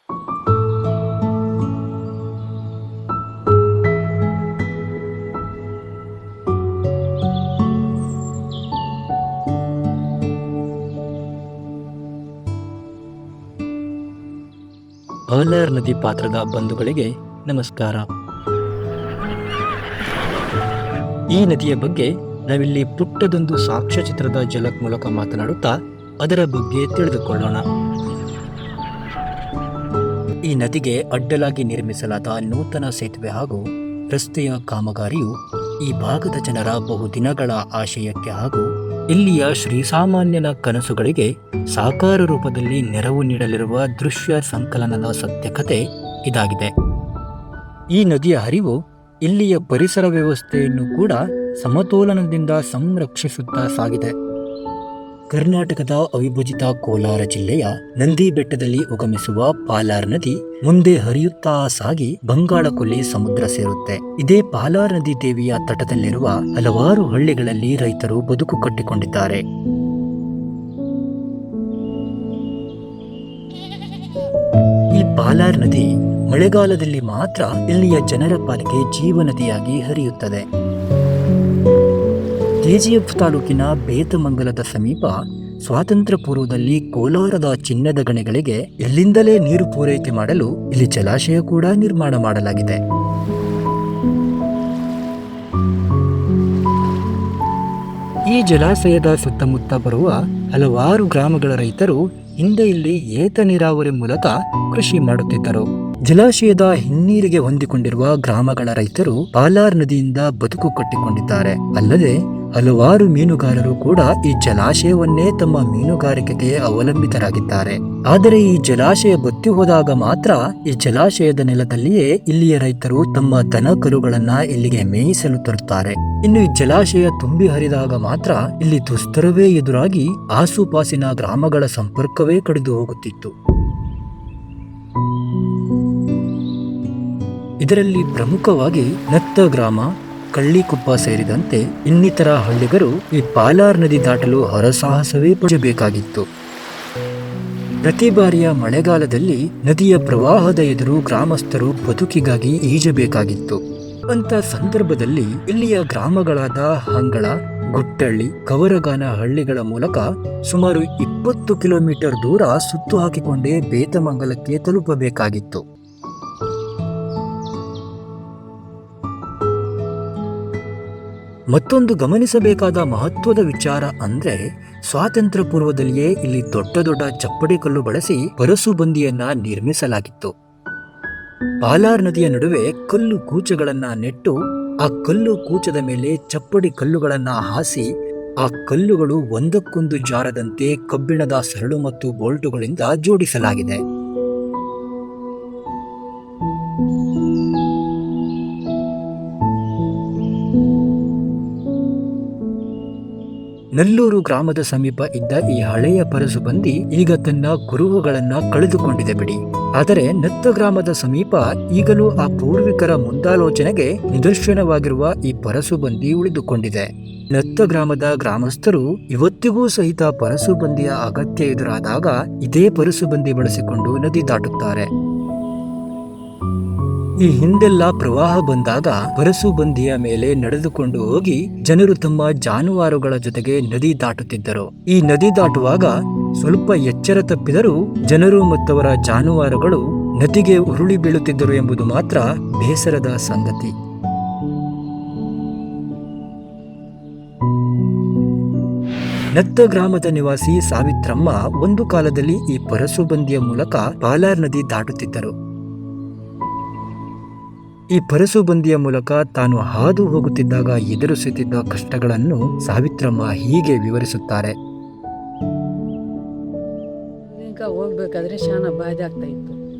ಪಾಲಾರ್ ನದಿ ಪಾತ್ರದ ಬಂಧುಗಳಿಗೆ ನಮಸ್ಕಾರ. ಈ ನದಿಯ ಬಗ್ಗೆ ನಾವಿಲ್ಲಿ ಪುಟ್ಟದೊಂದು ಸಾಕ್ಷ್ಯಚಿತ್ರದ ಝಲಕ್ ಮೂಲಕ ಮಾತನಾಡುತ್ತಾ ಅದರ ಬಗ್ಗೆ ತಿಳಿದುಕೊಳ್ಳೋಣ. ಈ ನದಿಗೆ ಅಡ್ಡಲಾಗಿ ನಿರ್ಮಿಸಲಾದ ನೂತನ ಸೇತುವೆ ಹಾಗೂ ರಸ್ತೆಯ ಕಾಮಗಾರಿಯು ಈ ಭಾಗದ ಜನರ ಬಹುದಿನಗಳ ಆಶಯಕ್ಕೆ ಹಾಗೂ ಇಲ್ಲಿಯ ಶ್ರೀಸಾಮಾನ್ಯನ ಕನಸುಗಳಿಗೆ ಸಾಕಾರ ರೂಪದಲ್ಲಿ ನೆರವು ನೀಡಲಿರುವ ದೃಶ್ಯ ಸಂಕಲನದ ಸತ್ಯಕತೆ ಇದಾಗಿದೆ. ಈ ನದಿಯ ಹರಿವು ಇಲ್ಲಿಯ ಪರಿಸರ ವ್ಯವಸ್ಥೆಯನ್ನು ಕೂಡ ಸಮತೋಲನದಿಂದ ಸಂರಕ್ಷಿಸುತ್ತಾ ಸಾಗಿದೆ. ಕರ್ನಾಟಕದ ಅವಿಭಜಿತ ಕೋಲಾರ ಜಿಲ್ಲೆಯ ನಂದಿ ಬೆಟ್ಟದಲ್ಲಿ ಉಗಮಿಸುವ ಪಾಲಾರ್ ನದಿ ಮುಂದೆ ಹರಿಯುತ್ತಾ ಸಾಗಿ ಬಂಗಾಳಕೊಲ್ಲಿ ಸಮುದ್ರ ಸೇರುತ್ತೆ. ಇದೇ ಪಾಲಾರ್ ನದಿ ದೇವಿಯ ತಟದಲ್ಲಿರುವ ಹಲವಾರು ಹಳ್ಳಿಗಳಲ್ಲಿ ರೈತರು ಬದುಕು ಕಟ್ಟಿಕೊಂಡಿದ್ದಾರೆ. ಈ ಪಾಲಾರ್ ನದಿ ಮಳೆಗಾಲದಲ್ಲಿ ಮಾತ್ರ ಇಲ್ಲಿಯ ಜನರ ಪಾಲಿಗೆ ಜೀವನದಿಯಾಗಿ ಹರಿಯುತ್ತದೆ. ಕೆಜಿಎಫ್ ತಾಲೂಕಿನ ಬೇತಮಂಗಲದ ಸಮೀಪ ಸ್ವಾತಂತ್ರ್ಯ ಪೂರ್ವದಲ್ಲಿ ಕೋಲಾರದ ಚಿನ್ನದ ಗಣಿಗಳಿಗೆ ಇಲ್ಲಿಂದಲೇ ನೀರು ಪೂರೈಕೆ ಮಾಡಲು ಇಲ್ಲಿ ಜಲಾಶಯ ಕೂಡ ನಿರ್ಮಾಣ ಮಾಡಲಾಗಿದೆ. ಈ ಜಲಾಶಯದ ಸುತ್ತಮುತ್ತ ಬರುವ ಹಲವಾರು ಗ್ರಾಮಗಳ ರೈತರು ಹಿಂದೆ ಇಲ್ಲಿ ಏತ ನೀರಾವರಿ ಮೂಲಕ ಕೃಷಿ ಮಾಡುತ್ತಿದ್ದರು. ಜಲಾಶಯದ ಹಿನ್ನೀರಿಗೆ ಹೊಂದಿಕೊಂಡಿರುವ ಗ್ರಾಮಗಳ ರೈತರು ಪಾಲಾರ್ ನದಿಯಿಂದ ಬದುಕು ಕಟ್ಟಿಕೊಂಡಿದ್ದಾರೆ. ಅಲ್ಲದೆ ಹಲವಾರು ಮೀನುಗಾರರು ಕೂಡ ಈ ಜಲಾಶಯವನ್ನೇ ತಮ್ಮ ಮೀನುಗಾರಿಕೆಗೆ ಅವಲಂಬಿತರಾಗಿದ್ದಾರೆ. ಆದರೆ ಈ ಜಲಾಶಯ ಬತ್ತಿ ಹೋದಾಗ ಮಾತ್ರ ಈ ಜಲಾಶಯದ ನೆಲದಲ್ಲಿಯೇ ಇಲ್ಲಿಯ ರೈತರು ತಮ್ಮ ದನ ಕರುಗಳನ್ನ ಇಲ್ಲಿಗೆ ಮೇಯಿಸಲು ತರುತ್ತಾರೆ. ಇನ್ನು ಈ ಜಲಾಶಯ ತುಂಬಿ ಹರಿದಾಗ ಮಾತ್ರ ಇಲ್ಲಿ ದುಸ್ತರವೇ ಎದುರಾಗಿ ಆಸುಪಾಸಿನ ಗ್ರಾಮಗಳ ಸಂಪರ್ಕವೇ ಕಡಿದು ಹೋಗುತ್ತಿತ್ತು. ಇದರಲ್ಲಿ ಪ್ರಮುಖವಾಗಿ ನತ್ತ ಗ್ರಾಮ, ಕಳ್ಳಿಕೊಪ್ಪ ಸೇರಿದಂತೆ ಇನ್ನಿತರ ಹಳ್ಳಿಗರು ಈ ಪಾಲಾರ್ ನದಿ ದಾಟಲು ಹರಸಾಹಸವೇ ಪಡಬೇಕಾಗಿತ್ತು. ಪ್ರತಿ ಬಾರಿಯ ಮಳೆಗಾಲದಲ್ಲಿ ನದಿಯ ಪ್ರವಾಹದ ಎದುರು ಗ್ರಾಮಸ್ಥರು ಬದುಕಿಗಾಗಿ ಈಜಬೇಕಾಗಿತ್ತು. ಅಂತ ಸಂದರ್ಭದಲ್ಲಿ ಇಲ್ಲಿಯ ಗ್ರಾಮಗಳಾದ ಹಂಗಳ, ಗುಟ್ಟಳ್ಳಿ, ಕವರಗಾನ ಹಳ್ಳಿಗಳ ಮೂಲಕ ಸುಮಾರು 20 ಕಿಲೋಮೀಟರ್ ದೂರ ಸುತ್ತು ಹಾಕಿಕೊಂಡೇ ಬೇತಮಂಗಲಕ್ಕೆ ತಲುಪಬೇಕಾಗಿತ್ತು. ಮತ್ತೊಂದು ಗಮನಿಸಬೇಕಾದ ಮಹತ್ವದ ವಿಚಾರ ಅಂದ್ರೆ ಸ್ವಾತಂತ್ರ್ಯ ಪೂರ್ವದಲ್ಲಿಯೇ ಇಲ್ಲಿ ದೊಡ್ಡ ದೊಡ್ಡ ಚಪ್ಪಡಿ ಕಲ್ಲು ಬಳಸಿ ಪರಸುಬಂದಿಯನ್ನ ನಿರ್ಮಿಸಲಾಗಿತ್ತು. ಪಾಲಾರ್ ನದಿಯ ನಡುವೆ ಕಲ್ಲು ಕೂಚಗಳನ್ನ ನೆಟ್ಟು ಆ ಕಲ್ಲು ಕೂಚದ ಮೇಲೆ ಚಪ್ಪಡಿ ಕಲ್ಲುಗಳನ್ನ ಹಾಸಿ ಆ ಕಲ್ಲುಗಳು ಒಂದಕ್ಕೊಂದು ಜಾರದಂತೆ ಕಬ್ಬಿಣದ ಸರಳು ಮತ್ತು ಬೋಲ್ಟುಗಳಿಂದ ಜೋಡಿಸಲಾಗಿದೆ. ನಲ್ಲೂರು ಗ್ರಾಮದ ಸಮೀಪ ಇದ್ದ ಈ ಹಳೆಯ ಪರಸುಬಂದಿ ಈಗ ತನ್ನ ಕುರುಹುಗಳನ್ನ ಕಳೆದುಕೊಂಡಿದೆ ಬಿಡಿ. ಆದರೆ ನತ್ತ ಗ್ರಾಮದ ಸಮೀಪ ಈಗಲೂ ಆ ಪೂರ್ವಿಕರ ಮುಂದಾಲೋಚನೆಗೆ ನಿದರ್ಶನವಾಗಿರುವ ಈ ಪರಸುಬಂದಿ ಉಳಿದುಕೊಂಡಿದೆ. ನತ್ತ ಗ್ರಾಮದ ಗ್ರಾಮಸ್ಥರು ಇವತ್ತಿಗೂ ಸಹಿತ ಪರಸುಬಂದಿಯ ಅಗತ್ಯ ಎದುರಾದಾಗ ಇದೇ ಪರಸುಬಂದಿ ಬಳಸಿಕೊಂಡು ನದಿ ದಾಟುತ್ತಾರೆ. ಈ ಹಿಂದೆಲ್ಲ ಪ್ರವಾಹ ಬಂದಾಗ ಪರಸುಬಂದಿಯ ಮೇಲೆ ನಡೆದುಕೊಂಡು ಹೋಗಿ ಜನರು ತಮ್ಮ ಜಾನುವಾರುಗಳ ಜೊತೆಗೆ ನದಿ ದಾಟುತ್ತಿದ್ದರು. ಈ ನದಿ ದಾಟುವಾಗ ಸ್ವಲ್ಪ ಎಚ್ಚರ ತಪ್ಪಿದರೂ ಜನರು ಮತ್ತವರ ಜಾನುವಾರುಗಳು ನದಿಗೆ ಉರುಳಿ ಬೀಳುತ್ತಿದ್ದರು ಎಂಬುದು ಮಾತ್ರ ಬೇಸರದ ಸಂಗತಿ. ನತ್ತ ಗ್ರಾಮದ ನಿವಾಸಿ ಸಾವಿತ್ರಮ್ಮ ಒಂದು ಕಾಲದಲ್ಲಿ ಈ ಪರಸುಬಂದಿಯ ಮೂಲಕ ಪಾಲಾರ್ ನದಿ ದಾಟುತ್ತಿದ್ದರು. ಈ ಪರಸುಬಂದಿಯ ಮೂಲಕ ತಾನು ಹಾದು ಹೋಗುತ್ತಿದ್ದಾಗ ಎದುರಿಸುತ್ತಿದ್ದ ಕಷ್ಟಗಳನ್ನು ಸಾವಿತ್ರಮ್ಮ ಹೀಗೆ ವಿವರಿಸುತ್ತಾರೆ. ಹೋಗ್ಬೇಕಾದ್ರೆ ಶಾನ ಬಾಧೆ ಆಗ್ತಾ ಇತ್ತು.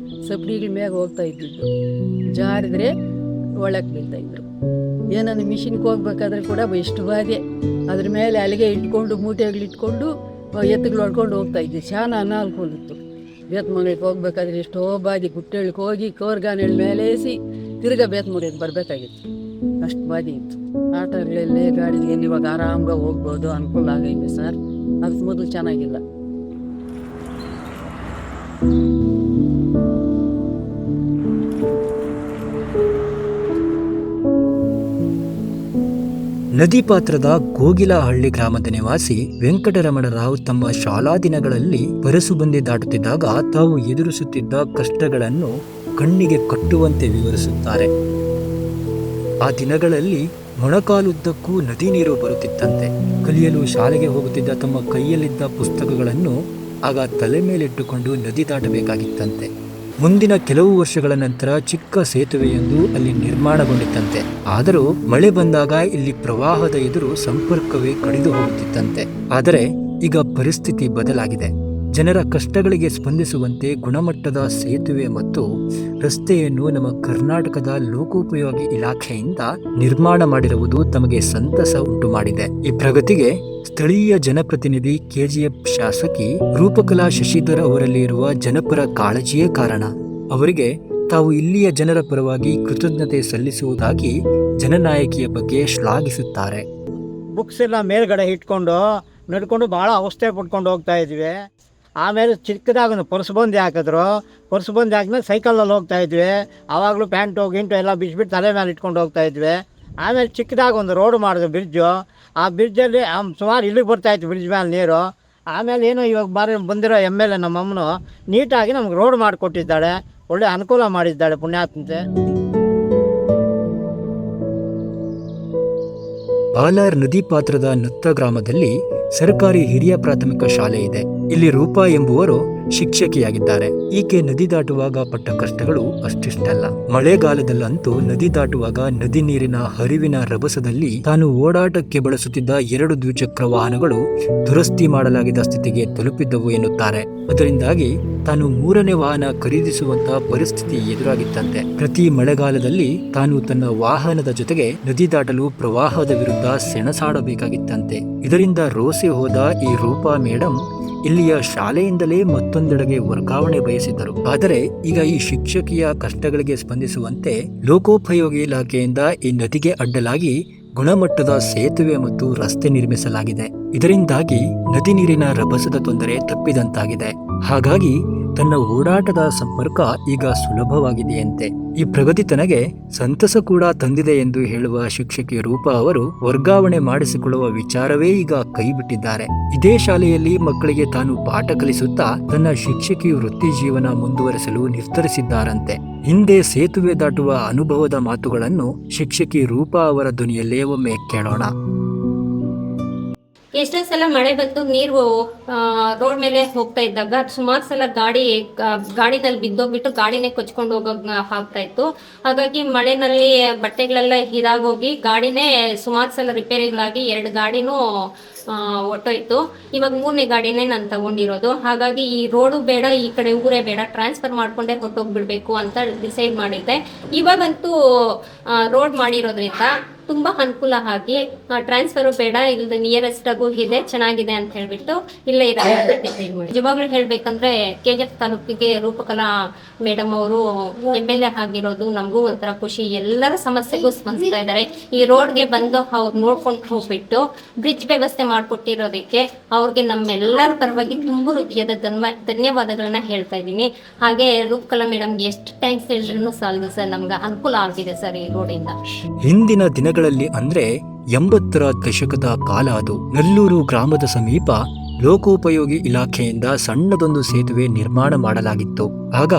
ಸಬ್ಡಿಗಳ ಮ್ಯಾಗ ಹೋಗ್ತಾ ಇದ್ದಿದ್ದು, ಜಾರಿದ್ರೆ ಒಳಕ್ಕೆ ಬೀಳ್ತಾ ಇದ್ರು. ಏನನ್ನು ಮಿಷಿನ್ಗೆ ಹೋಗ್ಬೇಕಾದ್ರೆ ಕೂಡ ಎಷ್ಟು ಬಾಧೆ. ಅದ್ರ ಮೇಲೆ ಅಲ್ಲಿಗೆ ಇಟ್ಕೊಂಡು ಮೂಟೆಗಳಿಟ್ಕೊಂಡು ಎತ್ತುಗಳು ಹೊಡ್ಕೊಂಡು ಹೋಗ್ತಾ ಇದ್ವಿ. ಶಾನ ಅನಾಲ್ಕೊಂಡಿತ್ತು. ಬೇತ್ಮಂಗ್ಳಿಗೆ ಹೋಗ್ಬೇಕಾದ್ರೆ ಎಷ್ಟೋ ಬಾಧೆ. ಗುಟ್ಟೆಳ್ಳಿಗೆ ಹೋಗಿ ಕೋರ್ಗಾನೆಳ ಮೇಲೆ ಏಸಿ ತಿರ್ಗಾ ಬೇತ್ಮಂಗ್ಳಿಗೆ ಬರಬೇಕಾಗಿತ್ತು. ಅಷ್ಟು ಬಾಧೆ ಇತ್ತು. ಆಟೋಗಳಲ್ಲಿ ಗಾಡಿಯಲ್ಲಿ ಇವಾಗ ಆರಾಮ್ಗೆ ಹೋಗ್ಬೋದು, ಅನುಕೂಲ ಆಗೈತೆ ಸರ್. ಅದಕ್ಕೆ ಮೊದಲು ಚೆನ್ನಾಗಿಲ್ಲ. ನದಿ ಪಾತ್ರದ ಗೋಗಿಲಹಳ್ಳಿ ಗ್ರಾಮದ ನಿವಾಸಿ ವೆಂಕಟರಮಣರಾವ್ ತಮ್ಮ ಶಾಲಾ ದಿನಗಳಲ್ಲಿ ಪರಸುಬಂದಿ ದಾಟುತ್ತಿದ್ದಾಗ ತಾವು ಎದುರಿಸುತ್ತಿದ್ದ ಕಷ್ಟಗಳನ್ನು ಕಣ್ಣಿಗೆ ಕಟ್ಟುವಂತೆ ವಿವರಿಸುತ್ತಾರೆ. ಆ ದಿನಗಳಲ್ಲಿ ಮೊಣಕಾಲುದ್ದಕ್ಕೂ ನದಿ ನೀರು ಬರುತ್ತಿತ್ತಂತೆ. ಕಲಿಯಲು ಶಾಲೆಗೆ ಹೋಗುತ್ತಿದ್ದ ತಮ್ಮ ಕೈಯಲ್ಲಿದ್ದ ಪುಸ್ತಕಗಳನ್ನು ಆಗ ತಲೆ ಮೇಲಿಟ್ಟುಕೊಂಡು ನದಿ ದಾಟಬೇಕಾಗಿತ್ತಂತೆ. ಮುಂದಿನ ಕೆಲವು ವರ್ಷಗಳ ನಂತರ ಚಿಕ್ಕ ಸೇತುವೆಯೊಂದು ಅಲ್ಲಿ ನಿರ್ಮಾಣಗೊಂಡಿತ್ತಂತೆ. ಆದರೂ ಮಳೆ ಬಂದಾಗ ಇಲ್ಲಿ ಪ್ರವಾಹದ ಎದುರು ಸಂಪರ್ಕವೇ ಕಡಿದು ಹೋಗುತ್ತಿತ್ತಂತೆ. ಆದರೆ ಈಗ ಪರಿಸ್ಥಿತಿ ಬದಲಾಗಿದೆ. ಜನರ ಕಷ್ಟಗಳಿಗೆ ಸ್ಪಂದಿಸುವಂತೆ ಗುಣಮಟ್ಟದ ಸೇತುವೆ ಮತ್ತು ರಸ್ತೆಯನ್ನು ನಮ್ಮ ಕರ್ನಾಟಕದ ಲೋಕೋಪಯೋಗಿ ಇಲಾಖೆಯಿಂದ ನಿರ್ಮಾಣ ಮಾಡಿರುವುದು ತಮಗೆ ಸಂತಸ ಉಂಟು ಮಾಡಿದೆ. ಈ ಪ್ರಗತಿಗೆ ಸ್ಥಳೀಯ ಜನಪ್ರತಿನಿಧಿ ಕೆಜಿಎಫ್ ಶಾಸಕಿ ರೂಪಕಲಾ ಶಶಿಧರ್ ಅವರಲ್ಲಿ ಇರುವ ಜನಪರ ಕಾಳಜಿಯೇ ಕಾರಣ. ಅವರಿಗೆ ತಾವು ಇಲ್ಲಿಯ ಜನರ ಪರವಾಗಿ ಕೃತಜ್ಞತೆ ಸಲ್ಲಿಸುವುದಾಗಿ ಜನನಾಯಕಿಯ ಬಗ್ಗೆ ಶ್ಲಾಘಿಸುತ್ತಾರೆ. ಬುಕ್ಸ್ ಎಲ್ಲ ಮೇಲ್ಗಡೆ ಇಟ್ಕೊಂಡು ನಡ್ಕೊಂಡು ಭಾಳ ಅವಸ್ಥೆ ಪಡ್ಕೊಂಡು ಹೋಗ್ತಾ ಇದ್ವಿ. ಆಮೇಲೆ ಚಿಕ್ಕದಾಗ ಒಂದು ಪರ್ಸುಬಂದಿ ಹಾಕಿದ್ರು. ಪರ್ಸುಬಂದಿ ಹಾಕಿದ್ಮೇಲೆ ಸೈಕಲಲ್ಲಿ ಹೋಗ್ತಾ ಇದ್ವಿ. ಆವಾಗಲೂ ಪ್ಯಾಂಟು ಗಿಂಟು ಎಲ್ಲ ಬಿಚ್ಬಿಟ್ಟು ತಲೆ ಮೇಲೆ ಇಟ್ಕೊಂಡು ಹೋಗ್ತಾ ಇದ್ವಿ. ಆಮೇಲೆ ಚಿಕ್ಕದಾಗ ಒಂದು ರೋಡ್ ಮಾಡಿದ್ರು, ಬ್ರಿಡ್ಜು. ಆ ಬ್ರಿಡ್ಜಲ್ಲಿ ಸುಮಾರು ಇಲ್ಲಿಗೆ ಬರ್ತಾಯಿತ್ತು ಬ್ರಿಡ್ಜ್ ಮೇಲೆ ನೀರು. ಆಮೇಲೆ ಏನೋ ಇವಾಗ ಬಂದಿರೋ MLA ನಮ್ಮಮ್ಮನು ನೀಟಾಗಿ ನಮ್ಗೆ ರೋಡ್ ಮಾಡಿಕೊಟ್ಟಿದ್ದಾಳೆ. ಒಳ್ಳೆ ಅನುಕೂಲ ಮಾಡಿದ್ದಾಳೆ, ಪುಣ್ಯಾತ್ಮತೆ. ಬಾಲಾರ್ ನದಿ ಪಾತ್ರದ ನತ್ತ ಗ್ರಾಮದಲ್ಲಿ ಸರ್ಕಾರಿ ಹಿರಿಯ ಪ್ರಾಥಮಿಕ ಶಾಲೆ ಇದೆ. ಇಲ್ಲಿ ರೂಪಾ ಎಂಬುವರು ಶಿಕ್ಷಕಿಯಾಗಿದ್ದಾರೆ. ಈಕೆ ನದಿ ದಾಟುವಾಗ ಪಟ್ಟ ಕಷ್ಟಗಳು ಅಷ್ಟಿಷ್ಟಲ್ಲ. ಮಳೆಗಾಲದಲ್ಲಂತೂ ನದಿ ದಾಟುವಾಗ ನದಿ ನೀರಿನ ಹರಿವಿನ ರಭಸದಲ್ಲಿ ತಾನು ಓಡಾಟಕ್ಕೆ ಬಳಸುತ್ತಿದ್ದ 2 ದ್ವಿಚಕ್ರ ವಾಹನಗಳು ದುರಸ್ತಿ ಮಾಡಲಾಗಿದ್ದ ಸ್ಥಿತಿಗೆ ತಲುಪಿದ್ದವು ಎನ್ನುತ್ತಾರೆ. ಅದರಿಂದಾಗಿ ತಾನು 3ನೇ ವಾಹನ ಖರೀದಿಸುವಂತಹ ಪರಿಸ್ಥಿತಿ ಎದುರಾಗಿತ್ತಂತೆ. ಪ್ರತಿ ಮಳೆಗಾಲದಲ್ಲಿ ತಾನು ತನ್ನ ವಾಹನದ ಜೊತೆಗೆ ನದಿ ದಾಟಲು ಪ್ರವಾಹದ ವಿರುದ್ಧ ಸೆಣಸಾಡಬೇಕಾಗಿತ್ತಂತೆ. ಇದರಿಂದ ರೋಸಿ ಹೋದ ಈ ರೂಪಾ ಮೇಡಮ್ ಇಲ್ಲಿಯ ಶಾಲೆಯಿಂದಲೇ ಮತ್ತೊಂದೆಡೆಗೆ ವರ್ಗಾವಣೆ ಬಯಸಿದ್ದರು. ಆದರೆ ಈಗ ಈ ಶಿಕ್ಷಕಿಯ ಕಷ್ಟಗಳಿಗೆ ಸ್ಪಂದಿಸುವಂತೆ ಲೋಕೋಪಯೋಗಿ ಇಲಾಖೆಯಿಂದ ಈ ನದಿಗೆ ಅಡ್ಡಲಾಗಿ ಗುಣಮಟ್ಟದ ಸೇತುವೆ ಮತ್ತು ರಸ್ತೆ ನಿರ್ಮಿಸಲಾಗಿದೆ. ಇದರಿಂದಾಗಿ ನದಿ ನೀರಿನ ರಭಸದ ತೊಂದರೆ ತಪ್ಪಿದಂತಾಗಿದೆ. ಹಾಗಾಗಿ ತನ್ನ ಓಡಾಟದ ಸಂಪರ್ಕ ಈಗ ಸುಲಭವಾಗಿದೆಯಂತೆ. ಈ ಪ್ರಗತಿ ತನಗೆ ಸಂತಸ ಕೂಡ ತಂದಿದೆ ಎಂದು ಹೇಳುವ ಶಿಕ್ಷಕಿ ರೂಪಾ ಅವರು ವರ್ಗಾವಣೆ ಮಾಡಿಸಿಕೊಳ್ಳುವ ವಿಚಾರವೇ ಈಗ ಕೈಬಿಟ್ಟಿದ್ದಾರೆ. ಇದೇ ಶಾಲೆಯಲ್ಲಿ ಮಕ್ಕಳಿಗೆ ತಾನು ಪಾಠ ಕಲಿಸುತ್ತಾ ತನ್ನ ಶಿಕ್ಷಕಿ ವೃತ್ತಿ ಜೀವನ ಮುಂದುವರೆಸಲು ನಿರ್ಧರಿಸಿದ್ದಾರಂತೆ. ಹಿಂದೆ ಸೇತುವೆ ದಾಟುವ ಅನುಭವದ ಮಾತುಗಳನ್ನು ಶಿಕ್ಷಕಿ ರೂಪಾ ಅವರ ಧ್ವನಿಯಲ್ಲೇ ಒಮ್ಮೆ ಕೇಳೋಣ. ಎಷ್ಟೋ ಸಲ ಮಳೆ ಬಂದು ನೀರು ರೋಡ್ ಮೇಲೆ ಹೋಗ್ತಾ ಇದ್ದಾಗ ಸುಮಾರು ಸಲ ಗಾಡಿನಲ್ಲಿ ಬಿದ್ದೋಗ್ಬಿಟ್ಟು ಗಾಡಿನೇ ಕೊಚ್ಕೊಂಡು ಹೋಗೋಕ್ ಆಗ್ತಾ ಇತ್ತು. ಹಾಗಾಗಿ ಮಳೆನಲ್ಲಿ ಬಟ್ಟೆಗಳೆಲ್ಲ ಇದಾಗೋಗಿ ಗಾಡಿನೇ ಸುಮಾರು ಸಲ ರಿಪೇರಿಗಳಾಗಿ 2 ಗಾಡಿನೂ ಹೊಟ್ಟೋಯ್ತು. ಇವಾಗ 3ನೇ ಗಾಡಿನೇ ನಾನು ತಗೊಂಡಿರೋದು. ಹಾಗಾಗಿ ಈ ರೋಡು ಬೇಡ, ಈ ಕಡೆ ಊರೇ ಬೇಡ, ಟ್ರಾನ್ಸ್ಫರ್ ಮಾಡ್ಕೊಂಡೇ ಹೊಟ್ಟೋಗ್ಬಿಡ್ಬೇಕು ಅಂತ ಡಿಸೈಡ್ ಮಾಡಿದ್ದೆ. ಇವಾಗಂತೂ ರೋಡ್ ಮಾಡಿರೋದ್ರಿಂದ ತುಂಬಾ ಅನುಕೂಲ ಆಗಿ ಟ್ರಾನ್ಸ್ಫರ್ ಬೇಡ, ಇಲ್ಲದ ನಿಯರೆಸ್ಟ್ ಆಗು ಇದೆ, ಚೆನ್ನಾಗಿದೆ ಅಂತ ಹೇಳ್ಬಿಟ್ಟು ಇಲ್ಲೇ ನಿಜವಾಗ್ಲೂ ಹೇಳ್ಬೇಕಂದ್ರೆ KGF ತಾಲೂಕಿಗೆ ರೂಪಕಲಾ ಮೇಡಮ್ ಅವರು MLA ಆಗಿರೋದು ನಮಗೂ ಒಂಥರ ಖುಷಿ. ಎಲ್ಲರ ಸಮಸ್ಯೆಗೂ ಸ್ಪಂದಿಸ್ತಾ ಇದ್ದಾರೆ. ಈ ರೋಡ್ಗೆ ಬಂದು ಅವ್ರು ನೋಡ್ಕೊಂಡು ಹೋಗ್ಬಿಟ್ಟು ಬ್ರಿಡ್ಜ್ ವ್ಯವಸ್ಥೆ ಮಾಡ್ಕೊಟ್ಟಿರೋದಕ್ಕೆ ಅವ್ರಿಗೆ ನಮ್ಮೆಲ್ಲರ ಪರವಾಗಿ ತುಂಬಾ ಹೃದಯದ ಧನ್ಯವಾದಗಳನ್ನ ಹೇಳ್ತಾ ಇದ್ದೀನಿ. ಹಾಗೆ ರೂಪಕಲಾ ಮೇಡಮ್ಗೆ ಎಷ್ಟು ಥ್ಯಾಂಕ್ಸ್ ಹೇಳಿದ್ರು ಸಾಲದು ಸರ್. ನಮ್ಗೆ ಅನುಕೂಲ ಆಗಿದೆ ಸರ್ ಈ ರೋಡಿಂದ. ಹಿಂದಿನ ದಿನಗಳಲ್ಲಿ ಅಂದ್ರೆ 80ರ ದಶಕದ ಕಾಲ ಅದು. ನಲ್ಲೂರು ಗ್ರಾಮದ ಸಮೀಪ ಲೋಕೋಪಯೋಗಿ ಇಲಾಖೆಯಿಂದ ಸಣ್ಣದೊಂದು ಸೇತುವೆ ನಿರ್ಮಾಣ ಮಾಡಲಾಗಿತ್ತು. ಆಗ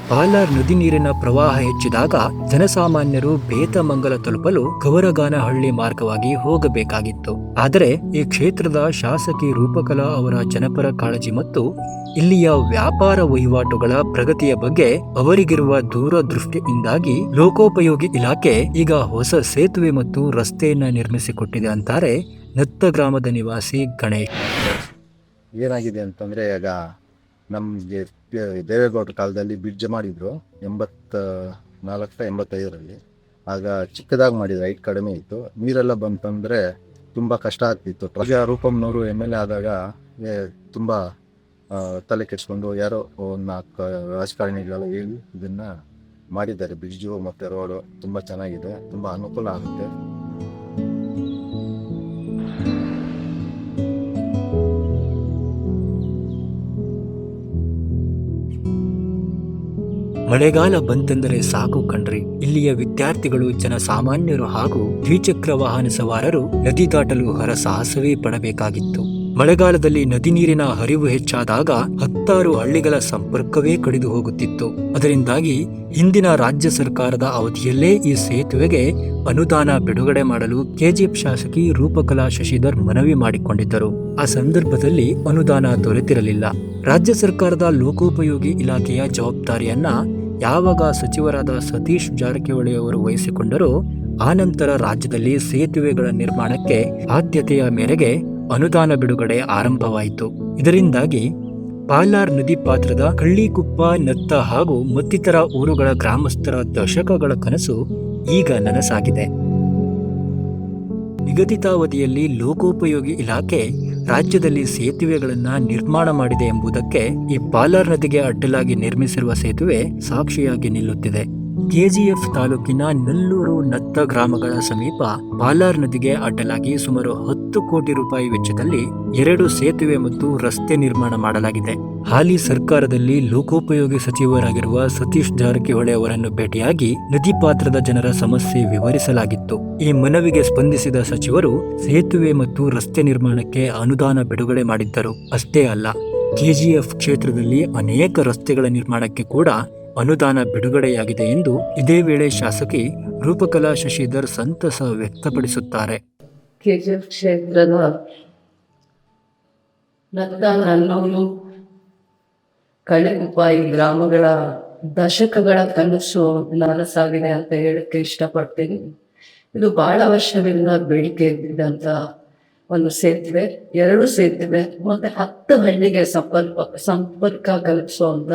ಬಾಲಾರ್ ನದಿ ನೀರಿನ ಪ್ರವಾಹ ಹೆಚ್ಚಿದಾಗ ಜನಸಾಮಾನ್ಯರು ಬೇತಮಂಗಲ ತಲುಪಲು ಕವರಗಾನಹಳ್ಳಿ ಮಾರ್ಗವಾಗಿ ಹೋಗಬೇಕಾಗಿತ್ತು. ಆದರೆ ಈ ಕ್ಷೇತ್ರದ ಶಾಸಕಿ ರೂಪಕಲಾ ಅವರ ಜನಪರ ಕಾಳಜಿ ಮತ್ತು ಇಲ್ಲಿಯ ವ್ಯಾಪಾರ ವಹಿವಾಟುಗಳ ಪ್ರಗತಿಯ ಬಗ್ಗೆ ಅವರಿಗಿರುವ ದೂರದೃಷ್ಟಿಯಿಂದಾಗಿ ಲೋಕೋಪಯೋಗಿ ಇಲಾಖೆ ಈಗ ಹೊಸ ಸೇತುವೆ ಮತ್ತು ರಸ್ತೆಯನ್ನ ನಿರ್ಮಿಸಿಕೊಟ್ಟಿದೆ ಅಂತಾರೆ ನತ್ತ ಗ್ರಾಮದ ನಿವಾಸಿ ಗಣೇಶ್. ಏನಾಗಿದೆ ಅಂತಂದರೆ, ಈಗ ನಮಗೆ ದೇವೇಗೌಡರ ಕಾಲದಲ್ಲಿ ಬ್ರಿಡ್ಜ್ ಮಾಡಿದ್ರು 84-85ರಲ್ಲಿ. ಆಗ ಚಿಕ್ಕದಾಗಿ ಮಾಡಿದ್ರು, ಹೈಟ್ ಕಡಿಮೆ ಇತ್ತು. ನೀರೆಲ್ಲ ಬಂತಂದರೆ ತುಂಬ ಕಷ್ಟ ಆಗ್ತಿತ್ತು. ಈಗ ರೂಪಮ್ನವರು MLA ಆದಾಗ ತುಂಬ ತಲೆ ಕೆಡಿಸ್ಕೊಂಡು ಯಾರೋ 4 ರಾಜಕಾರಣಿಗಳೆಲ್ಲ ಹೇಳಿ ಇದನ್ನು ಮಾಡಿದ್ದಾರೆ. ಬ್ರಿಡ್ಜು ಮತ್ತು ರೋಡು ತುಂಬ ಚೆನ್ನಾಗಿದೆ, ತುಂಬ ಅನುಕೂಲ ಆಗುತ್ತೆ. ಮಳೆಗಾಲ ಬಂತೆಂದರೆ ಸಾಕು ಕಣ್ರಿ, ಇಲ್ಲಿಯ ವಿದ್ಯಾರ್ಥಿಗಳು, ಜನಸಾಮಾನ್ಯರು ಹಾಗೂ ದ್ವಿಚಕ್ರ ವಾಹನ ಸವಾರರು ನದಿ ದಾಟಲು ಹರಸಾಹಸವೇ ಪಡಬೇಕಾಗಿತ್ತು. ಮಳೆಗಾಲದಲ್ಲಿ ನದಿ ನೀರಿನ ಹರಿವು ಹೆಚ್ಚಾದಾಗ 10 ಹಳ್ಳಿಗಳ ಸಂಪರ್ಕವೇ ಕಡಿದು ಹೋಗುತ್ತಿತ್ತು. ಅದರಿಂದಾಗಿ ಹಿಂದಿನ ರಾಜ್ಯ ಸರ್ಕಾರದ ಅವಧಿಯಲ್ಲೇ ಈ ಸೇತುವೆಗೆ ಅನುದಾನ ಬಿಡುಗಡೆ ಮಾಡಲು ಕೆಜಿಎಫ್ ಶಾಸಕಿ ರೂಪಕಲಾ ಶಶಿಧರ್ ಮನವಿ ಮಾಡಿಕೊಂಡಿದ್ದರು. ಆ ಸಂದರ್ಭದಲ್ಲಿ ಅನುದಾನ ದೊರೆತಿರಲಿಲ್ಲ. ರಾಜ್ಯ ಸರ್ಕಾರದ ಲೋಕೋಪಯೋಗಿ ಇಲಾಖೆಯ ಜವಾಬ್ದಾರಿಯನ್ನ ಯಾವಾಗ ಸಚಿವರಾದ ಸತೀಶ್ ಜಾರಕಿಹೊಳಿ ಅವರು ವಹಿಸಿಕೊಂಡರೋ ಆನಂತರ ರಾಜ್ಯದಲ್ಲಿ ಸೇತುವೆಗಳ ನಿರ್ಮಾಣಕ್ಕೆ ಆದ್ಯತೆಯ ಮೇರೆಗೆ ಅನುದಾನ ಬಿಡುಗಡೆ ಆರಂಭವಾಯಿತು. ಇದರಿಂದಾಗಿ ಪಾಲಾರ್ ನದಿ ಪಾತ್ರದ ಕಳ್ಳಿಕುಪ್ಪ, ನತ್ತ ಹಾಗೂ ಮತ್ತಿತರ ಊರುಗಳ ಗ್ರಾಮಸ್ಥರ ದಶಕಗಳ ಕನಸು ಈಗ ನನಸಾಗಿದೆ. ನಿಗದಿತಾವಧಿಯಲ್ಲಿ ಲೋಕೋಪಯೋಗಿ ಇಲಾಖೆ ರಾಜ್ಯದಲ್ಲಿ ಸೇತುವೆಗಳನ್ನು ನಿರ್ಮಾಣ ಮಾಡಿದೆ ಎಂಬುದಕ್ಕೆ ಈ ಪಾಲಾರ್ ನದಿಗೆ ಅಡ್ಡಲಾಗಿ ನಿರ್ಮಿಸಿರುವ ಸೇತುವೆ ಸಾಕ್ಷಿಯಾಗಿ ನಿಲ್ಲುತ್ತಿದೆ. ಕೆಜಿಎಫ್ ತಾಲೂಕಿನ ನಲ್ಲೂರು, ನತ್ತ ಗ್ರಾಮಗಳ ಸಮೀಪ ಪಾಲಾರ್ ನದಿಗೆ ಅಡ್ಡಲಾಗಿ ಸುಮಾರು 10 ಕೋಟಿ ರೂಪಾಯಿ ವೆಚ್ಚದಲ್ಲಿ 2 ಸೇತುವೆ ಮತ್ತು ರಸ್ತೆ ನಿರ್ಮಾಣ ಮಾಡಲಾಗಿದೆ. ಹಾಲಿ ಸರ್ಕಾರದಲ್ಲಿ ಲೋಕೋಪಯೋಗಿ ಸಚಿವರಾಗಿರುವ ಸತೀಶ್ ಜಾರಕಿಹೊಳಿ ಅವರನ್ನು ಭೇಟಿಯಾಗಿ ನದಿ ಪಾತ್ರದ ಜನರ ಸಮಸ್ಯೆ ವಿವರಿಸಲಾಗಿತ್ತು. ಈ ಮನವಿಗೆ ಸ್ಪಂದಿಸಿದ ಸಚಿವರು ಸೇತುವೆ ಮತ್ತು ರಸ್ತೆ ನಿರ್ಮಾಣಕ್ಕೆ ಅನುದಾನ ಬಿಡುಗಡೆ ಮಾಡಿದ್ದರು. ಅಷ್ಟೇ ಅಲ್ಲ, ಕೆಜಿಎಫ್ ಕ್ಷೇತ್ರದಲ್ಲಿ ಅನೇಕ ರಸ್ತೆಗಳ ನಿರ್ಮಾಣಕ್ಕೆ ಕೂಡ ಅನುದಾನ ಬಿಡುಗಡೆಯಾಗಿದೆ ಎಂದು ಇದೇ ವೇಳೆ ಶಾಸಕಿ ರೂಪಕಲಾ ಶಶಿಧರ್ ಸಂತಸ ವ್ಯಕ್ತಪಡಿಸುತ್ತಾರೆ. ಕೆಜಿಎಫ್ ಕ್ಷೇತ್ರದ ನತ್ತ, ನಲ್ಲೂರು, ಕಳ್ಳಿಕುಪ್ಪ ಈ ಗ್ರಾಮಗಳ ದಶಕಗಳ ಕನಸು ನನಸಾಗಿದೆ ಅಂತ ಹೇಳಕ್ಕೆ ಇಷ್ಟಪಡ್ತೀನಿ. ಇದು ಬಹಳ ವರ್ಷದಿಂದ ಬೇಡಿಕೆ ಇದ್ದಂಥ ಒಂದು ಸೇತುವೆ, 2 ಸೇತುವೆ ಮತ್ತೆ 10 ಹಳ್ಳಿಗೆ ಸಂಪರ್ಕ ಕಲ್ಪಿಸುವಂತ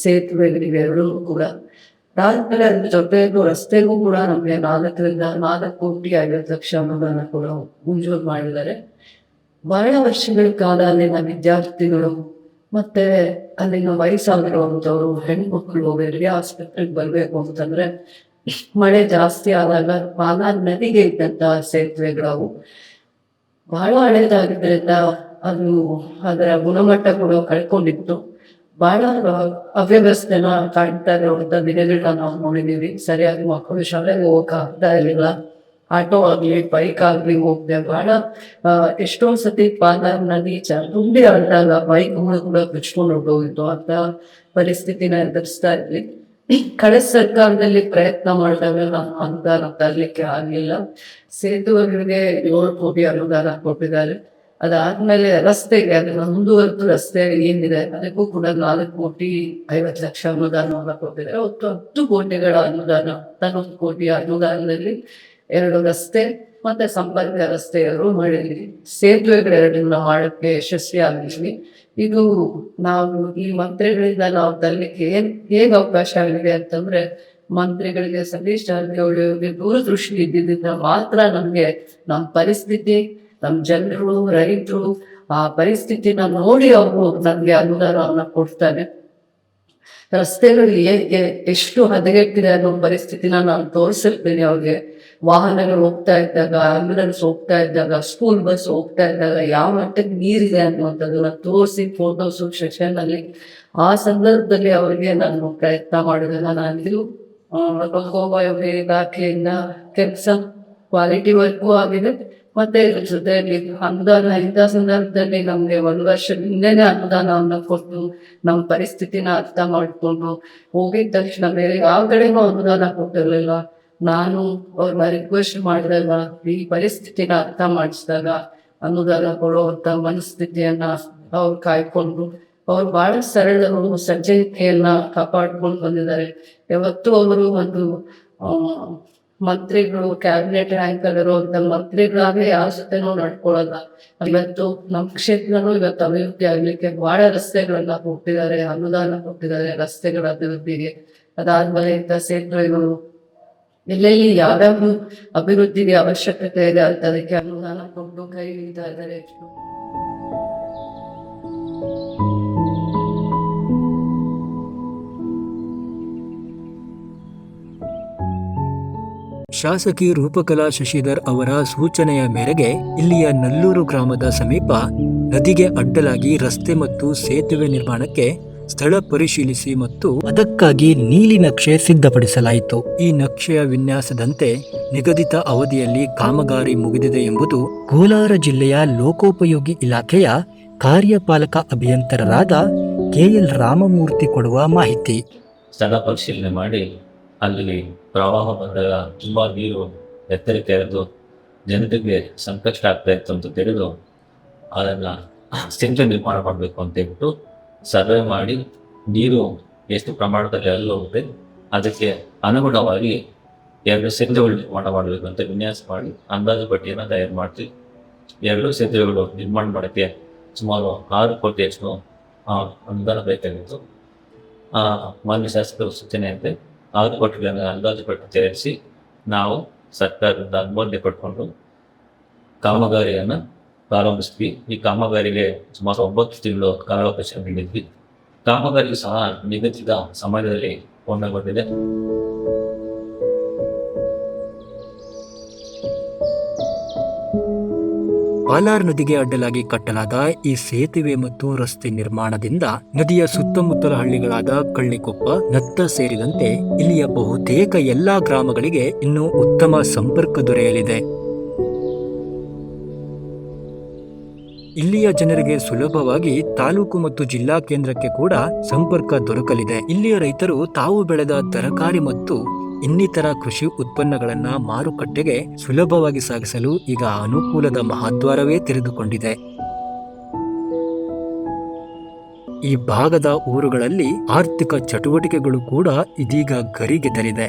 ಸೇತುವೆಗಳಿವೆರಡೂ ಕೂಡ. ಅದಾದ್ಮೇಲೆ ಅದ್ರ ಜೊತೆಗೂ ರಸ್ತೆಗೂ ಕೂಡ ನಮಗೆ 4 ಕೋಟಿ 50 ಲಕ್ಷ ಅನುದಾನ ಕೂಡ ಮಂಜೂರು ಮಾಡಿದ್ದಾರೆ. ಬಹಳ ವರ್ಷಗಳ ಕಾಲ ಅಲ್ಲಿನ ವಿದ್ಯಾರ್ಥಿಗಳು ಮತ್ತೆ ಅಲ್ಲಿನ ವಯಸ್ಸಾಗಿರುವಂಥವ್ರು ಹೆಣ್ಮಕ್ಳು ಬೇರೆ ಆಸ್ಪತ್ರೆಗೆ ಬರಬೇಕು ಅಂತಂದ್ರೆ ಮಳೆ ಜಾಸ್ತಿ ಆದಾಗ ಪಾಲಾರ್ ನದಿಗೆ ಇದ್ದಂತಹ ಸೇತುವೆಗಳು ಬಹಳ ಹಳೇದಾಗಿದ್ದರಿಂದ ಅದು ಅದರ ಗುಣಮಟ್ಟ ಕೂಡ ಕಳ್ಕೊಂಡಿತ್ತು. ಬಹಳ ಅವ್ಯವಸ್ಥೆನ ಕಾಣ್ತಾ ಇರುವಂತ ದಿನಗಳನ್ನ ನಾವು ನೋಡಿದೀವಿ. ಸರಿಯಾಗಿ ಮಕ್ಕಳು ಶಾಲೆಗೆ ಹೋಗಕ್ ಆಗ್ತಾ ಇರಲಿಲ್ಲ. ಆಟೋ ಆಗ್ಲಿ, ಬೈಕ್ ಆಗ್ಲಿ ಹೋಗ್ದೆ ಬಹಳ ಎಷ್ಟೋ ಸತಿ ಪಾಲಾರ್ ನದಿ ತುಂಬಿ ಹರಿದಾಗ ಬೈಕ್ಗಳು ಕೂಡ ಬಿಚ್ಕೊಂಡು ಹೊರಟೋಗಿತ್ತು. ಅಂತ ಪರಿಸ್ಥಿತಿನ ಎದುರಿಸ್ತಾ ಇದ್ವಿ. ಕಳೆದ ಸರ್ಕಾರದಲ್ಲಿ ಪ್ರಯತ್ನ ಮಾಡಿದಾಗ ನಾವು ಅನುದಾನ ತರಲಿಕ್ಕೆ ಆಗಲಿಲ್ಲ. ಸೇತುವೆಗಳಿಗೆ 7 ಕೋಟಿ ಅನುದಾನ ಕೊಟ್ಟಿದ್ದಾರೆ. ಅದಾದ್ಮೇಲೆ ರಸ್ತೆಗೆ ಅದನ್ನ ಮುಂದುವರೆದು ರಸ್ತೆ ಏನಿದೆ ಅದಕ್ಕೂ ಕೂಡ 4 ಕೋಟಿ 50 ಲಕ್ಷ ಅನುದಾನವನ್ನು ಕೊಟ್ಟಿದ್ದಾರೆ. 10 ಕೋಟಿಗಳ ಅನುದಾನ, 11 ಕೋಟಿ ಅನುದಾನದಲ್ಲಿ 2 ರಸ್ತೆ ಮತ್ತೆ ಸಂಪರ್ಕ ರಸ್ತೆ 2 ಮಾಡಿದ್ವಿ. ಸೇತುವೆಗಳೆರಡನ್ನ ಮಾಡಕ್ಕೆ ಯಶಸ್ವಿ ಆಗಿದ್ವಿ. ಇದು ನಾವು ಈ ಮಂತ್ರಿಗಳಿಂದ ನಾವು ತರಲಿಕ್ಕೆ ಹೇಗೆ ಅವಕಾಶ ಆಗಿದೆ ಅಂತಂದ್ರೆ, ಮಂತ್ರಿಗಳಿಗೆ ಸತೀಶ್ ಜಾರಕಿಹೊಳಿ ಅವರಿಗೆ ದೂರದೃಷ್ಟಿ ಇದ್ದಿದ್ದರಿಂದ ಮಾತ್ರ ನಮ್ಗೆ ನಮ್ಮ ಪರಿಸ್ಥಿತಿ, ನಮ್ಮ ಜನರು, ರೈತರು ಆ ಪರಿಸ್ಥಿತಿನ ನೋಡಿ ಅವರು ನಮ್ಗೆ ಅನುದಾನವನ್ನ ಕೊಡ್ತಾರೆ. ರಸ್ತೆಗಳು ಎಷ್ಟು ಹದಗೆಟ್ಟಿದೆ ಅನ್ನೋ ಪರಿಸ್ಥಿತಿನ ನಾನು ತೋರಿಸಿರ್ತೀನಿ ಅವ್ರಿಗೆ. ವಾಹನಗಳು ಹೋಗ್ತಾ ಇದ್ದಾಗ, ಆಂಬ್ಯುಲೆನ್ಸ್ ಹೋಗ್ತಾ ಇದ್ದಾಗ, ಸ್ಕೂಲ್ ಬಸ್ ಹೋಗ್ತಾ ಇದ್ದಾಗ ಯಾವ ಮಟ್ಟಕ್ಕೆ ನೀರಿದೆ ಅನ್ನುವಂಥದ್ದನ್ನ ತೋರಿಸಿ ಫೋಟೋಸು ಸೆಷನ್ ಅಲ್ಲಿ ಆ ಸಂದರ್ಭದಲ್ಲಿ ಅವರಿಗೆ ನಾನು ಪ್ರಯತ್ನ ಮಾಡಿದಾಗ ನಾನು ಲೋಕೋಪಯೋಗಿ ಇಲಾಖೆಯಿಂದ ಕೆಲಸ ಕ್ವಾಲಿಟಿ ವರ್ಕು ಆಗಿದೆ. ಮತ್ತೆ ಇದ್ರ ಜೊತೆಯಲ್ಲಿ ಅನುದಾನ ಇಂಥ ಸಂದರ್ಭದಲ್ಲಿ ನಮ್ಗೆ 1 ವರ್ಷ ಹಿಂದೆನೆ ಅನುದಾನವನ್ನ ಕೊಟ್ಟು ನಮ್ಮ ಪರಿಸ್ಥಿತಿನ ಅರ್ಥ ಮಾಡಿಕೊಂಡು ಹೋಗಿದ ತಕ್ಷಣ ಬೇರೆ ಯಾವ ಕಡೆನೂ ಅನುದಾನ ಕೊಟ್ಟಿರ್ಲಿಲ್ಲ. ನಾನು ಅವ್ರನ್ನ ರಿಕ್ವೆಸ್ಟ್ ಮಾಡಿದಾಗ ಈ ಪರಿಸ್ಥಿತಿನ ಅರ್ಥ ಮಾಡಿಸಿದಾಗ ಅನುದಾನ ಕೊಡುವಂತ ಮನಸ್ಥಿತಿಯನ್ನ ಅವ್ರು ಕಾಯ್ಕೊಂಡು ಅವ್ರು ಬಹಳ ಸರಳರು, ಸಜ್ಜನಿಕೆಯನ್ನ ಕಾಪಾಡ್ಕೊಂಡು ಬಂದಿದ್ದಾರೆ. ಯಾವತ್ತೂ ಅವರು ಒಂದು ಮಂತ್ರಿಗಳು, ಕ್ಯಾಬಿನೆಟ್ ರ್ಯಾಂಕ್ ಅಲ್ಲಿರುವಂತ ಮಂತ್ರಿಗಳಾಗೇ ಯಾವ ಜೊತೆನೂ ನಡ್ಕೊಳ್ಳಲ್ಲ. ಇವತ್ತು ನಮ್ಮ ಕ್ಷೇತ್ರನೂ ಇವತ್ತು ಅಭಿವೃದ್ಧಿ ಆಗ್ಲಿಕ್ಕೆ ಬಹಳ ರಸ್ತೆಗಳನ್ನ ಕೊಟ್ಟಿದ್ದಾರೆ, ಅನುದಾನ ಕೊಟ್ಟಿದ್ದಾರೆ ರಸ್ತೆಗಳ ಅಭಿವೃದ್ಧಿಗೆ. ಅದಾದ್ಮೇಲೆ ಇಂಥ ಸೇತುವೆಗಳು ಎಲ್ಲೆಲ್ಲಿ ಯಾವ್ಯಾವ ಅಭಿವೃದ್ಧಿಗೆ ಅವಶ್ಯಕತೆ ಇದೆ ಅಂತ ಅದಕ್ಕೆ ಅನುದಾನ ಕೊಟ್ಟು ಕೈ ಹಿಡಿತಾ ಇದ್ದಾರೆ. ಶಾಸಕಿ ರೂಪಕಲಾ ಶಶಿಧರ್ ಅವರ ಸೂಚನೆಯ ಮೇರೆಗೆ ಇಲ್ಲಿಯ ನಲ್ಲೂರು ಗ್ರಾಮದ ಸಮೀಪ ನದಿಗೆ ಅಡ್ಡಲಾಗಿ ರಸ್ತೆ ಮತ್ತು ಸೇತುವೆ ನಿರ್ಮಾಣಕ್ಕೆ ಸ್ಥಳ ಪರಿಶೀಲಿಸಿ ಮತ್ತು ಅದಕ್ಕಾಗಿ ನೀಲಿ ನಕ್ಷೆ ಸಿದ್ಧಪಡಿಸಲಾಯಿತು. ಈ ನಕ್ಷೆಯ ವಿನ್ಯಾಸದಂತೆ ನಿಗದಿತ ಅವಧಿಯಲ್ಲಿ ಕಾಮಗಾರಿ ಮುಗಿದಿದೆ ಎಂಬುದು ಕೋಲಾರ ಜಿಲ್ಲೆಯ ಲೋಕೋಪಯೋಗಿ ಇಲಾಖೆಯ ಕಾರ್ಯಪಾಲಕ ಅಭಿಯಂತರರಾದ KL ರಾಮಮೂರ್ತಿ ಕೊಡುವ ಮಾಹಿತಿ. ಸ್ಥಳ ಪರಿಶೀಲನೆ ಮಾಡಿ ಅಲ್ಲಿ ಪ್ರವಾಹ ಬಂದಾಗ ತುಂಬ ನೀರು ಎತ್ತರಕ್ಕೆ ಹರಿದು ಜನರಿಗೆ ಸಂಕಷ್ಟ ಆಗ್ತಾ ಇತ್ತು ಅಂತ ತಿಳಿದು ಅದನ್ನು ಸೇತುವೆ ನಿರ್ಮಾಣ ಮಾಡಬೇಕು ಅಂತ ಹೇಳ್ಬಿಟ್ಟು ಸರ್ವೆ ಮಾಡಿ ನೀರು ಎಷ್ಟು ಪ್ರಮಾಣದಲ್ಲಿ ಹರಿದೋಗುತ್ತೆ ಅದಕ್ಕೆ ಅನುಗುಣವಾಗಿ 2 ಸೇತುವೆಗಳು ನಿರ್ಮಾಣ ಮಾಡಬೇಕು ಅಂತ ವಿನ್ಯಾಸ ಮಾಡಿ ಅಂದಾಜು ಪಟ್ಟಿಯನ್ನು ತಯಾರು ಮಾಡ್ತೀವಿ. 2 ಸೇತುವೆಗಳು ನಿರ್ಮಾಣ ಮಾಡೋಕ್ಕೆ ಸುಮಾರು 6 ಕೋಟಿಯಷ್ಟು ಅನುದಾನ ಬೇಕಾಗಿತ್ತು. ಮಾನ್ಯ ಶಾಸಕರ ಸೂಚನೆಯಂತೆ 6 ಕೋಟಿಗಳನ್ನು ಅಂದಾಜು ಪಟ್ಟಿ ತಯಾರಿಸಿ ನಾವು ಸರ್ಕಾರದಿಂದ ಅನುಮೋದನೆ ಪಡ್ಕೊಂಡು ಕಾಮಗಾರಿಯನ್ನು ಪ್ರಾರಂಭಿಸಿದ್ವಿ. ಈ ಕಾಮಗಾರಿಗೆ ಸುಮಾರು 9 ತಿಂಗಳು ಕಾಲಾವಕಾಶ ನೀಡಿದ್ವಿ. ಕಾಮಗಾರಿ ಸಹ ನಿಗದಿತ ಸಮಯದಲ್ಲಿ ಪೂರ್ಣಗೊಂಡಿದೆ. ಪಾಲಾರ್ ನದಿಗೆ ಅಡ್ಡಲಾಗಿ ಕಟ್ಟಲಾದ ಈ ಸೇತುವೆ ಮತ್ತು ರಸ್ತೆ ನಿರ್ಮಾಣದಿಂದ ನದಿಯ ಸುತ್ತಮುತ್ತಲ ಹಳ್ಳಿಗಳಾದ ಕಳ್ಳಿಕೊಪ್ಪ, ನತ್ತ ಸೇರಿದಂತೆ ಇಲ್ಲಿಯ ಬಹುತೇಕ ಎಲ್ಲಾ ಗ್ರಾಮಗಳಿಗೆ ಇನ್ನೂ ಉತ್ತಮ ಸಂಪರ್ಕ ದೊರೆಯಲಿದೆ. ಇಲ್ಲಿಯ ಜನರಿಗೆ ಸುಲಭವಾಗಿ ತಾಲೂಕು ಮತ್ತು ಜಿಲ್ಲಾ ಕೇಂದ್ರಕ್ಕೆ ಕೂಡ ಸಂಪರ್ಕ ದೊರಕಲಿದೆ. ಇಲ್ಲಿಯ ರೈತರು ತಾವು ಬೆಳೆದ ತರಕಾರಿ ಮತ್ತು ಇನ್ನಿತರ ಕೃಷಿ ಉತ್ಪನ್ನಗಳನ್ನ ಮಾರುಕಟ್ಟೆಗೆ ಸುಲಭವಾಗಿ ಸಾಗಿಸಲು ಈಗ ಅನುಕೂಲದ ಮಹಾದ್ವಾರವೇ ತೆರೆದುಕೊಂಡಿದೆ. ಈ ಭಾಗದ ಊರುಗಳಲ್ಲಿ ಆರ್ಥಿಕ ಚಟುವಟಿಕೆಗಳು ಕೂಡ ಇದೀಗ ಗರಿಗೆದರಿದೆ.